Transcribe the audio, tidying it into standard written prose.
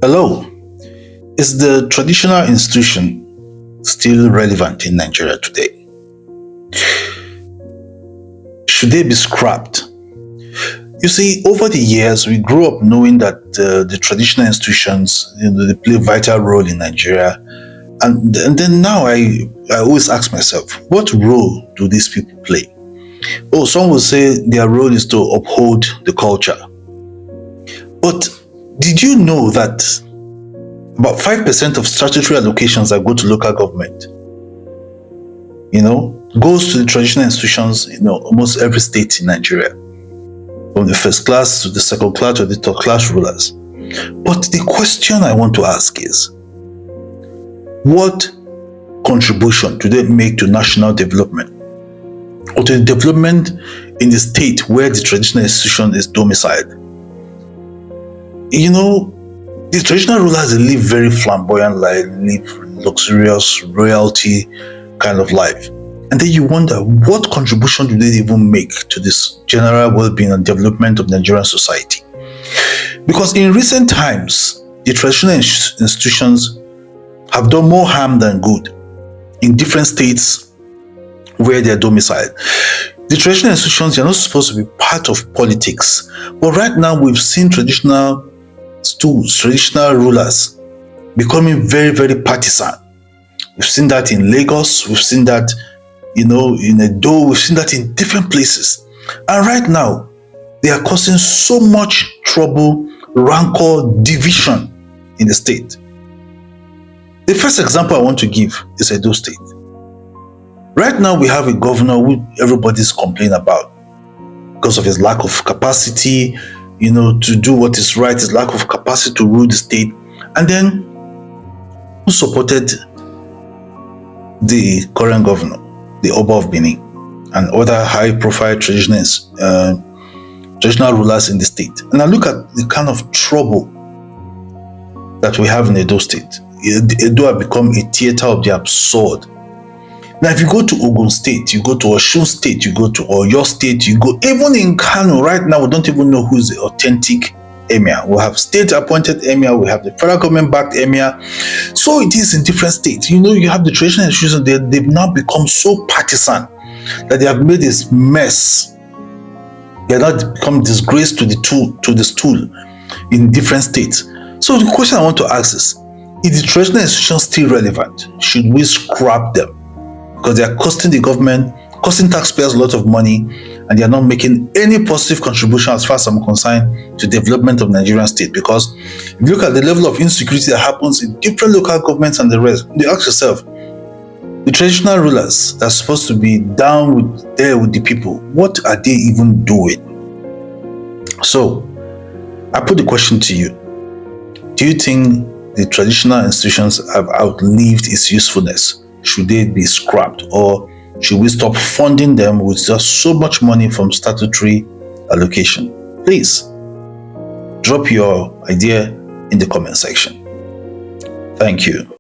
Hello, is the traditional institution still relevant in Nigeria today? Should they be scrapped? You see, over the years, we grew up knowing that the traditional institutions, they play a vital role in Nigeria. And then now I always ask myself, what role do these people play? Oh, some will say their role is to uphold the culture. But did you know that about 5% of statutory allocations that go to local government, goes to the traditional institutions, almost every state in Nigeria, from the first class to the second class to the third class rulers. But the question I want to ask is, what contribution do they make to national development or to the development in the state where the traditional institution is domiciled? The traditional rulers, they live very flamboyant life, live luxurious royalty kind of life. And then you wonder, what contribution do they even make to this general well-being and development of Nigerian society? Because in recent times, the traditional institutions have done more harm than good in different states where they're domiciled. The traditional institutions are not supposed to be part of politics. But right now, we've seen traditional rulers becoming very, very partisan. We've seen that in Lagos, we've seen that, in Edo, we've seen that in different places. And right now, they are causing so much trouble, rancor, division in the state. The first example I want to give is Edo State. Right now, we have a governor who everybody's complaining about because of his lack of capacity, to do what is right, his lack of capacity to rule the state. And then, who supported the current governor, the Oba of Benin, and other high-profile traditional rulers in the state? And I look at the kind of trouble that we have in Edo State. Edo have become a theater of the absurd. Now, if you go to Ogun State, you go to Osun State, you go to Oyo State, even in Kano, right now, we don't even know who is the authentic emir. We have state-appointed emir, we have the federal government-backed emir. So it is in different states. You have the traditional institutions, they've now become so partisan that they have made this mess. They have now become disgrace to the stool in different states. So the question I want to ask is the traditional institutions still relevant? Should we scrap them? Because they are costing the government, costing taxpayers a lot of money, and they are not making any positive contribution, as far as I'm concerned, to development of Nigerian state. Because if you look at the level of insecurity that happens in different local governments and the rest, you ask yourself, the traditional rulers that are supposed to be there with the people, what are they even doing? So, I put the question to you. Do you think the traditional institutions have outlived its usefulness? Should they be scrapped, or should we stop funding them with just so much money from statutory allocation? Please drop your idea in the comment section. Thank you.